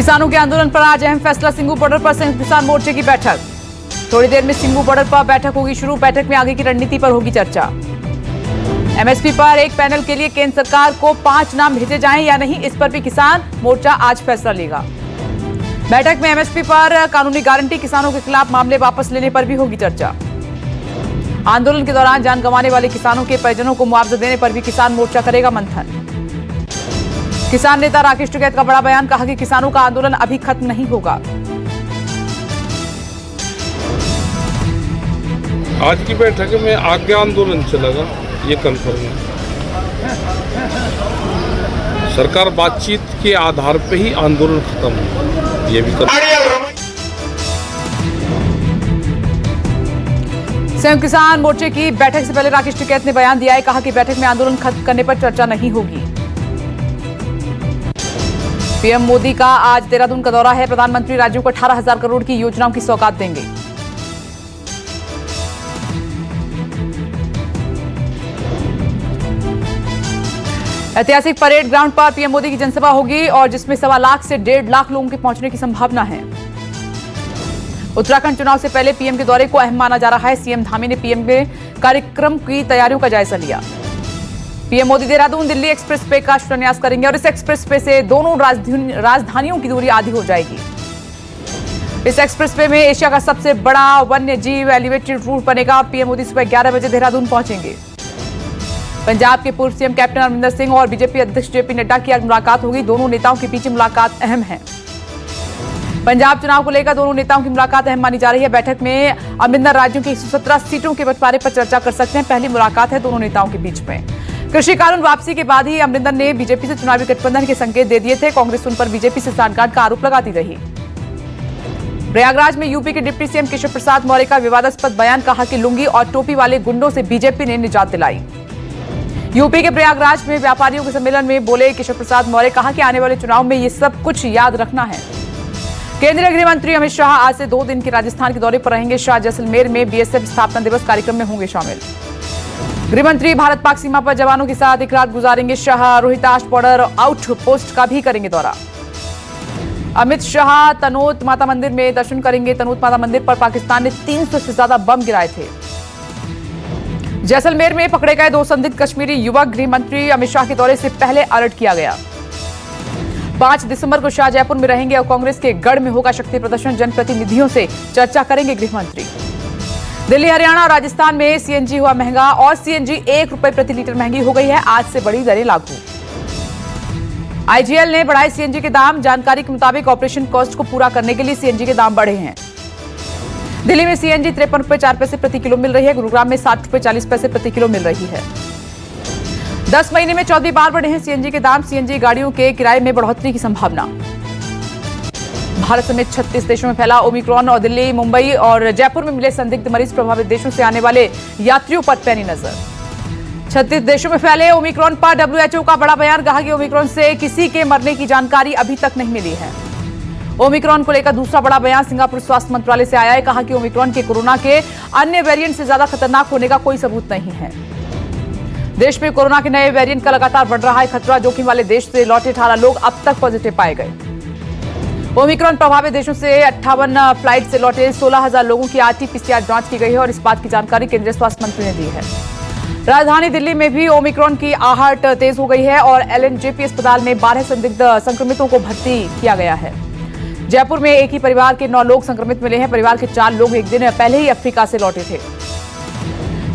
किसानों के आंदोलन पर आज अहम फैसला। सिंगू बॉर्डर पर संयुक्त किसान मोर्चे की बैठक। थोड़ी देर में सिंगू बॉर्डर पर बैठक होगी शुरू। बैठक में आगे की रणनीति पर होगी चर्चा। एमएसपी पर एक पैनल के लिए केंद्र सरकार को 5 नाम भेजे जाएं या नहीं, इस पर भी किसान मोर्चा आज फैसला लेगा। बैठक में एमएसपी पर कानूनी गारंटी, किसानों के खिलाफ मामले वापस लेने पर भी होगी चर्चा। आंदोलन के दौरान जान गंवाने वाले किसानों के परिजनों को मुआवजा देने पर भी किसान मोर्चा करेगा मंथन। किसान नेता राकेश टिकैत का बड़ा बयान, कहा कि किसानों का आंदोलन अभी खत्म नहीं होगा। आज की बैठक में आगे आंदोलन चलेगा, ये कंफर्म है। सरकार बातचीत के आधार पे ही आंदोलन खत्म हो, ये भी संयुक्त किसान मोर्चे की बैठक से पहले राकेश टिकैत ने बयान दिया है। कहा कि बैठक में आंदोलन खत्म करने पर चर्चा नहीं होगी। पीएम मोदी का आज देहरादून का दौरा है। प्रधानमंत्री राज्यों को 18,000 करोड़ की योजनाओं की सौगात देंगे। ऐतिहासिक परेड ग्राउंड पर पीएम मोदी की जनसभा होगी और जिसमें 1.25 लाख से 1.5 लाख लोगों के पहुंचने की संभावना है। उत्तराखंड चुनाव से पहले पीएम के दौरे को अहम माना जा रहा है। सीएम धामी ने पीएम के कार्यक्रम की तैयारियों का जायजा लिया। PM Modi Dehradun Delhi express way का शिलान्यास करेंगे और इस एक्सप्रेस वे से दोनों राजधानियों की दूरी आधी हो जाएगी। इस एक्सप्रेस वे में एशिया का सबसे बड़ा वन्य जीव एलिवेटेड रूट बनेगा। पीएम मोदी सुबह 11 बजे देहरादून पहुंचेंगे। पंजाब के पूर्व सीएम कैप्टन अमरिंदर सिंह और बीजेपी अध्यक्ष जेपी नड्डा की आज मुलाकात होगी। दोनों नेताओं के बीच मुलाकात अहम है। पंजाब चुनाव को लेकर दोनों नेताओं की मुलाकात अहम मानी जा रही है। बैठक में अमरिंदर राज्यों की 117 सीटों के बंटवारे पर चर्चा कर सकते हैं। पहली मुलाकात है दोनों नेताओं के बीच में। कृषि कानून वापसी के बाद ही अमरिंदर ने बीजेपी से चुनावी गठबंधन के संकेत दे दिए थे। कांग्रेस उन पर बीजेपी से सांठगांठ का आरोप लगाती रही। प्रयागराज में यूपी के डिप्टी सीएम केशव प्रसाद मौर्य का विवादास्पद बयान, कहा कि लुंगी और टोपी वाले गुंडों से बीजेपी ने निजात दिलाई। यूपी के प्रयागराज में व्यापारियों के सम्मेलन में बोले केशव प्रसाद मौर्य, कहा कि आने वाले चुनाव में ये सब कुछ याद रखना है। केंद्रीय गृह मंत्री अमित शाह आज से 2 दिन के राजस्थान के दौरे पर रहेंगे। शाह जैसलमेर में बीएसएफ स्थापना दिवस कार्यक्रम में होंगे शामिल। गृह मंत्री भारत पाक सीमा पर जवानों के साथ एक रात गुजारेंगे। शाह रोहतास बॉर्डर आउटपोस्ट का भी करेंगे दौरा। अमित शाह तनोत माता मंदिर में दर्शन करेंगे। तनोत माता मंदिर पर पाकिस्तान ने 300 से ज्यादा बम गिराए थे। जैसलमेर में पकड़े गए 2 संदिग्ध कश्मीरी युवक, गृह मंत्री अमित शाह के दौरे से पहले अलर्ट किया गया। 5 दिसंबर को शाह जयपुर में रहेंगे और कांग्रेस के गढ़ में होगा शक्ति प्रदर्शन। जनप्रतिनिधियों से चर्चा करेंगे गृह मंत्री। दिल्ली, हरियाणा और राजस्थान में सीएनजी हुआ महंगा और सीएनजी 1 रुपए प्रति लीटर महंगी हो गई है। आज से बड़ी दरें लागू। आईजीएल ने बढ़ाए सीएनजी के दाम। जानकारी के मुताबिक ऑपरेशन कॉस्ट को पूरा करने के लिए सीएनजी के दाम बढ़े हैं। दिल्ली में सीएनजी 53 रुपए 4 पैसे प्रति किलो मिल रही है। गुरुग्राम में 60 रुपए 40 पैसे प्रति किलो मिल रही है। 10 महीने में 14 बार बढ़े हैं सीएनजी के दाम। सीएनजी गाड़ियों के किराए में बढ़ोतरी की संभावना। भारत समेत 36 देशों में फैला ओमिक्रॉन और दिल्ली, मुंबई और जयपुर में मिले संदिग्ध मरीज। प्रभावित देशों से आने वाले यात्रियों पर पैनी नजर। 36 देशों में फैले ओमिक्रॉन पर डब्ल्यूएचओ का बड़ा बयान, कहा कि ओमिक्रॉन से किसी के मरने की जानकारी अभी तक नहीं मिली है। ओमिक्रॉन को लेकर दूसरा बड़ा बयान सिंगापुर स्वास्थ्य मंत्रालय से आया है। कहा कि ओमिक्रॉन के कोरोना के अन्य वेरिएंट से ज्यादा खतरनाक होने का कोई सबूत नहीं है। देश में कोरोना के नए वेरिएंट का लगातार बढ़ रहा है खतरा। जोखिम वाले देश से लौटे 18 लोग अब तक पॉजिटिव पाए गए। ओमिक्रॉन प्रभावित देशों से 58 फ्लाइट से लौटे 16,000 लोगों की आरटी-पीसीआर जांच की गई है और इस बात की जानकारी केंद्रीय स्वास्थ्य मंत्री ने दी है। राजधानी दिल्ली में भी ओमिक्रॉन की आहट तेज हो गई है और एलएनजेपी अस्पताल में 12 संदिग्ध संक्रमितों को भर्ती किया गया है। जयपुर में एक ही परिवार के 9 लोग संक्रमित मिले हैं। परिवार के 4 लोग एक दिन पहले ही अफ्रीका से लौटे थे।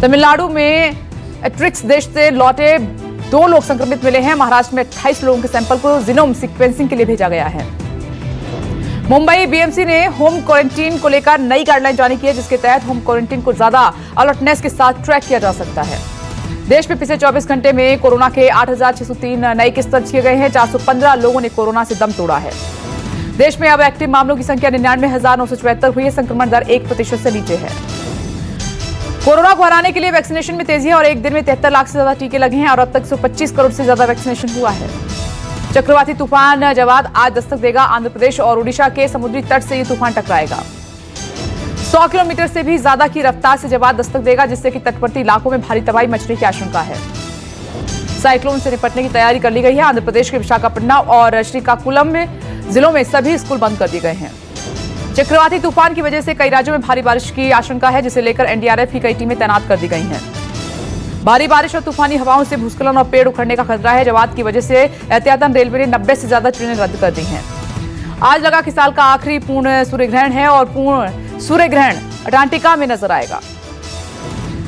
तमिलनाडु में ट्रिक्स देश से लौटे 2 लोग संक्रमित मिले हैं। महाराष्ट्र में 28 लोगों के सैंपल को जीनोम सीक्वेंसिंग के लिए भेजा गया है। मुंबई बीएमसी ने होम क्वारंटीन को लेकर नई गाइडलाइन जारी की है, जिसके तहत होम क्वारंटीन को ज्यादा अलर्टनेस के साथ ट्रैक किया जा सकता है। देश में पिछले 24 घंटे में कोरोना के 8,603 नए केस दर्ज किए गए हैं। 415 लोगों ने कोरोना से दम तोड़ा है। देश में अब एक्टिव मामलों की संख्या 99,974 हुई है। संक्रमण दर 1% से नीचे है। कोरोना को हराने के लिए वैक्सीनेशन में तेजी है और एक दिन में 73 लाख से ज्यादा टीके लगे हैं और अब तक 125 करोड़ से ज्यादा वैक्सीनेशन हुआ है। चक्रवाती तूफान जवाद आज दस्तक देगा। आंध्र प्रदेश और ओडिशा के समुद्री तट से ये तूफान टकराएगा। 100 किलोमीटर से भी ज्यादा की रफ्तार से जवाद दस्तक देगा, जिससे कि तटवर्ती इलाकों में भारी तबाही मचने की आशंका है। साइक्लोन से निपटने की तैयारी कर ली गई है। आंध्र प्रदेश के विशाखापट्टनम और श्रीकाकुलम में जिलों में सभी स्कूल बंद कर दिए गए हैं। चक्रवाती तूफान की वजह से कई राज्यों में भारी बारिश की आशंका है, जिसे लेकर एनडीआरएफ की कई टीमें तैनात कर दी गई हैं। भारी बारिश और तूफानी हवाओं से भूस्खलन और पेड़ उखड़ने का खतरा है। जवाब की वजह से एहतियातन रेलवे ने 90 से ज्यादा ट्रेनें रद्द कर दी हैं। आज लगा कि साल का आखिरी पूर्ण सूर्य ग्रहण है और पूर्ण सूर्य ग्रहण अंटार्कटिका में नजर आएगा।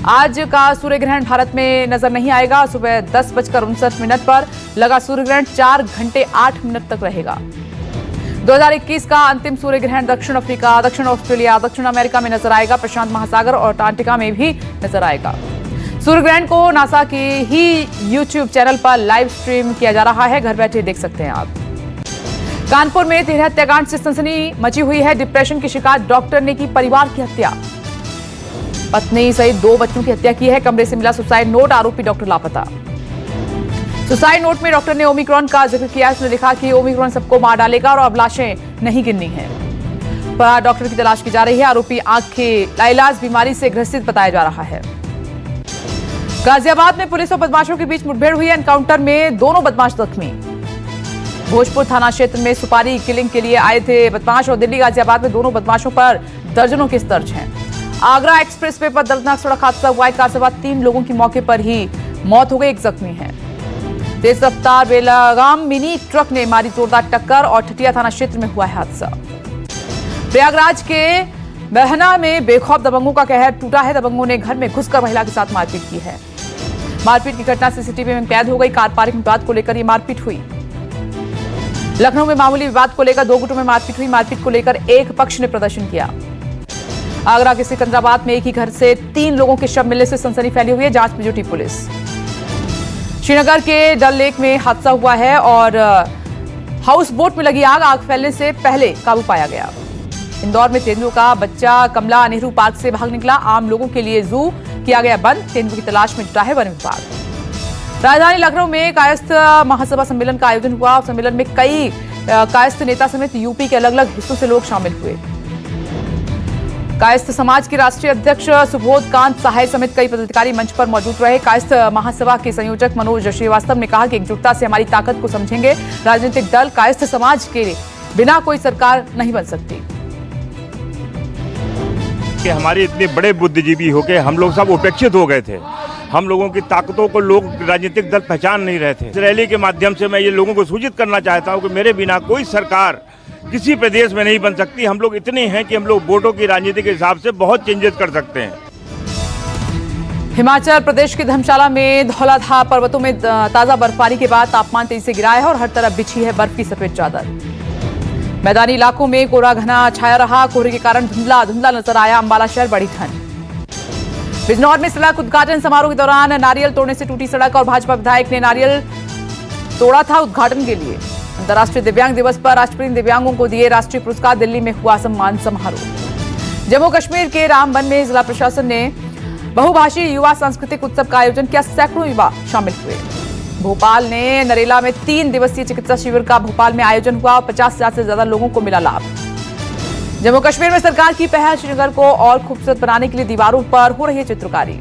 आज का सूर्य ग्रहण भारत में नजर नहीं आएगा। सुबह 10:59 पर लगा सूर्य ग्रहण 4 घंटे 8 मिनट तक रहेगा। 2021 का अंतिम सूर्य ग्रहण दक्षिण अफ्रीका, दक्षिण ऑस्ट्रेलिया, दक्षिण अमेरिका में नजर आएगा। प्रशांत महासागर और अंटार्कटिका में भी नजर आएगा। सूर्य ग्रहण को नासा के ही यूट्यूब चैनल पर लाइव स्ट्रीम किया जा रहा है। घर बैठे देख सकते हैं आप। कानपुर में 13 हत्याकांड से सनसनी मची हुई है। डिप्रेशन की शिकायत डॉक्टर ने की परिवार की हत्या। पत्नी सहित 2 बच्चों की हत्या की है। कमरे से मिला सुसाइड नोट, आरोपी डॉक्टर लापता। सुसाइड नोट में डॉक्टर ने ओमिक्रॉन का जिक्र किया। उसने लिखा कि ओमिक्रॉन सबको मार डालेगा और अब लाशें नहीं गिननी है। डॉक्टर की तलाश की जा रही है। आरोपी आंख की लाइलाज बीमारी से ग्रसित बताया जा रहा है। गाजियाबाद में पुलिस और बदमाशों के बीच मुठभेड़ हुई। एनकाउंटर में दोनों बदमाश जख्मी। भोजपुर थाना क्षेत्र में सुपारी किलिंग के लिए आए थे बदमाश और दिल्ली गाजियाबाद में दोनों बदमाशों पर दर्जनों केस दर्ज हैं। आगरा एक्सप्रेस वे पर दर्दनाक सड़क हादसा हुआ। कार सवार 3 लोगों की मौके पर ही मौत हो गई, एक जख्मी है। तेज रफ्तार बेलगाम मिनी ट्रक ने मारी जोरदार टक्कर और ठटिया थाना क्षेत्र में हुआ है हादसा। प्रयागराज के बहना में बेखौफ दबंगों का कहर टूटा है। दबंगों ने घर में घुसकर महिला के साथ मारपीट की है। मारपीट की घटना सीसीटीवी में कैद हो गई। कार पार्किंग विवाद को लेकर यह मारपीट हुई। लखनऊ में मामूली विवाद को लेकर 2 गुटों में मारपीट हुई। मारपीट को लेकर एक पक्ष ने प्रदर्शन किया। आगरा के सिकंदराबाद में एक ही घर से 3 लोगों के शव मिलने से सनसनी फैली हुई है। जांच में जुटी पुलिस। श्रीनगर के डल लेक में हादसा हुआ है और हाउस बोट में लगी आग फैलने से पहले काबू पाया गया। इंदौर में तेंदुओं का बच्चा कमला नेहरू पार्क से भाग निकला। आम लोगों के लिए जू किया गया बंद। तेंदुओं की तलाश में जुटा है वन विभाग। राजधानी लखनऊ में कायस्थ महासभा सम्मेलन का आयोजन हुआ। सम्मेलन में कई कायस्थ नेता समेत यूपी के अलग अलग हिस्सों से लोग शामिल हुए। कायस्थ समाज के राष्ट्रीय अध्यक्ष सुबोध कांत सहाय समेत कई पदाधिकारी मंच पर मौजूद रहे। कायस्थ महासभा के संयोजक मनोज श्रीवास्तव ने कहा कि एकजुटता से हमारी ताकत को समझेंगे। राजनीतिक दल कायस्थ समाज के बिना कोई सरकार नहीं बन सकती। कि हमारे इतने बड़े बुद्धिजीवी हो के हम लोग सब उपेक्षित हो गए थे। हम लोगों की ताकतों को लोग राजनीतिक दल पहचान नहीं रहे थे। इस रैली के माध्यम से मैं ये लोगों को सूचित करना चाहता हूँ कि मेरे बिना कोई सरकार किसी प्रदेश में नहीं बन सकती। हम लोग इतने हैं कि हम लोग वोटों की राजनीति के हिसाब से बहुत चेंजेस कर सकते हैं। हिमाचल प्रदेश के धर्मशाला में धौलाधार पर्वतों में ताजा बर्फबारी के बाद तापमान तेजी से गिरा है और हर तरफ बिछी है बर्फ की सफेद चादर। मैदानी इलाकों में कोहरा घना छाया रहा। कोहरे के कारण धुंधला धुंधला नजर आया। अंबाला शहर बड़ी ठंड। बिजनौर में सड़क उद्घाटन समारोह के दौरान नारियल तोड़ने से टूटी सड़क और भाजपा विधायक ने नारियल तोड़ा था उद्घाटन के लिए। अंतर्राष्ट्रीय दिव्यांग दिवस पर राष्ट्रपति ने दिव्यांगों को दिए राष्ट्रीय पुरस्कार। दिल्ली में हुआ सम्मान समारोह। जम्मू कश्मीर के रामबन में जिला प्रशासन ने बहुभाषी युवा सांस्कृतिक उत्सव का आयोजन किया। सैकड़ों युवा शामिल हुए। भोपाल ने नरेला में 3 दिवसीय चिकित्सा शिविर का भोपाल में आयोजन हुआ। 50,000 से ज्यादा लोगों को मिला लाभ। जम्मू कश्मीर में सरकार की पहल। श्रीनगर को और खूबसूरत बनाने के लिए दीवारों पर हो रही है चित्रकारी।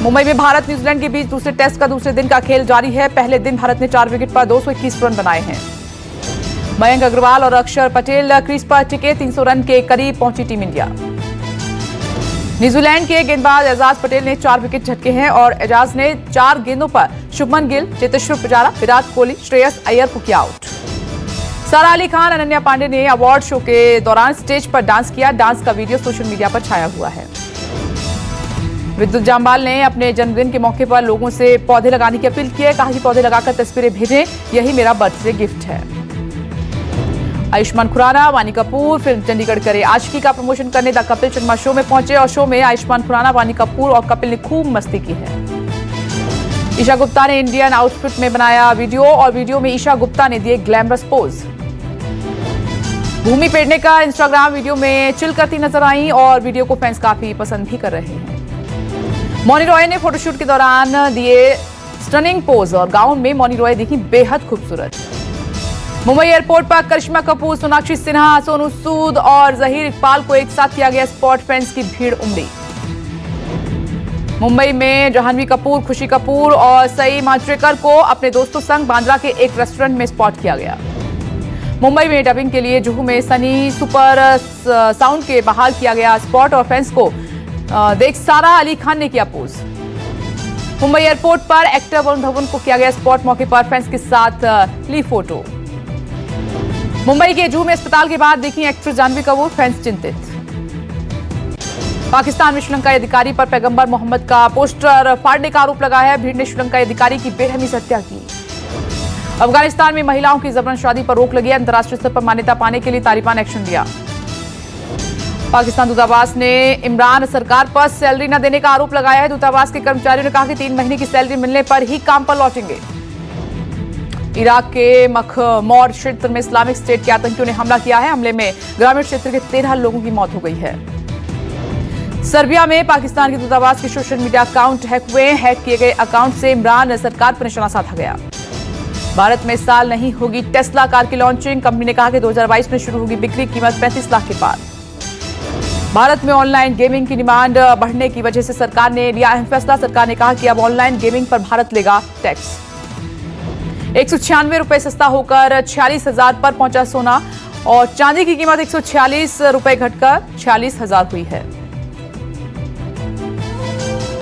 मुंबई में भारत न्यूजीलैंड के बीच दूसरे टेस्ट का दूसरे दिन का खेल जारी है। पहले दिन भारत ने 4 विकेट पर 221 रन बनाए हैं। मयंक अग्रवाल और अक्षर पटेल क्रीज पर टिके। 300 रन के करीब पहुंची टीम इंडिया। न्यूजीलैंड के गेंदबाज एजाज पटेल ने 4 विकेट झटके हैं और एजाज ने 4 गेंदों पर शुभमन गिल, चेतेश्वर पुजारा, विराट कोहली, श्रेयस अय्यर को किया आउट। सारा अली खान, अनन्या पांडे ने अवार्ड शो के दौरान स्टेज पर डांस किया। डांस का वीडियो सोशल मीडिया पर छाया हुआ है। विद्युत जामवाल ने अपने जन्मदिन के मौके पर लोगों से पौधे लगाने की अपील की है। कहा कि पौधे लगाकर तस्वीरें भेजें, यही मेरा बर्थडे गिफ्ट है। आयुष्मान खुराना, वानी कपूर फिल्म चंडीगढ़ करे आशिकी का प्रमोशन करने द कपिल शर्मा शो में पहुंचे और शो में आयुष्मान खुराना, वानी कपूर और कपिल ने खूब मस्ती की है। ईशा गुप्ता ने इंडियन आउटफिट में बनाया वीडियो और वीडियो में ईशा गुप्ता ने दिए ग्लैमरस पोज। भूमि पेडनेकर इंस्टाग्राम वीडियो में चिल करती नजर आई और वीडियो को फैंस काफी पसंद भी कर रहे हैं। मौनी रॉय ने फोटोशूट के दौरान दिए स्टनिंग पोज और गाउन में मौनी रॉय दिखी बेहद खूबसूरत। मुंबई एयरपोर्ट पर करिश्मा कपूर, सोनाक्षी सिन्हा, सोनू सूद और जहीर इकबाल को एक साथ किया गया स्पॉट। फैंस की भीड़ उमड़ी। मुंबई में जाह्नवी कपूर, खुशी कपूर और सई मांजरेकर को अपने दोस्तों संग बांद्रा के एक रेस्टोरेंट में स्पॉट किया गया। मुंबई में डबिंग के लिए जुहू में सनी सुपर साउंड के बहाल किया गया स्पॉट और फैंस को देख सारा अली खान ने किया पोज। मुंबई एयरपोर्ट पर एक्टर वरुण धवन को किया गया स्पॉट, मौके पर फैंस के साथ ली फोटो। मुंबई के जुहू में अस्पताल के बाद देखी एक्ट्रेस जाह्नवी कपूर, फैंस चिंतित। पाकिस्तान में श्रीलंकाई अधिकारी पर पैगंबर मोहम्मद का पोस्टर फाड़ने का आरोप लगाया है। भीड़ ने श्रीलंकाई अधिकारी की बेरहमी से हत्या की। अफगानिस्तान में महिलाओं की जबरन शादी पर रोक लगी है। अंतर्राष्ट्रीय स्तर पर मान्यता पाने के लिए तालिबान एक्शन लिया। पाकिस्तान दूतावास ने इमरान सरकार पर सैलरी न देने का आरोप लगाया है। दूतावास के कर्मचारियों ने कहा कि 3 महीने की सैलरी मिलने पर ही काम पर लौटेंगे। इराक के मखमौर क्षेत्र में इस्लामिक स्टेट के आतंकियों ने हमला किया है। हमले में ग्रामीण क्षेत्र के 13 लोगों की मौत हो गई है। सर्बिया में पाकिस्तान के दूतावास के सोशल मीडिया अकाउंट हैक हुए। हैक किए गए अकाउंट से इमरान सरकार पर निशाना साधा गया। भारत में इस साल नहीं होगी टेस्ला कार की लॉन्चिंग। कंपनी ने कहा कि 2022 में शुरू होगी बिक्री, कीमत 35 लाख के पार। भारत में ऑनलाइन गेमिंग की डिमांड बढ़ने की वजह से सरकार ने लिया अहम फैसला। सरकार ने कहा कि अब ऑनलाइन गेमिंग पर भारत लेगा टैक्स। 196 रुपए सस्ता होकर 46,000 पर पहुंचा सोना और चांदी की कीमत 146 रुपए घटकर 46,000 हुई है।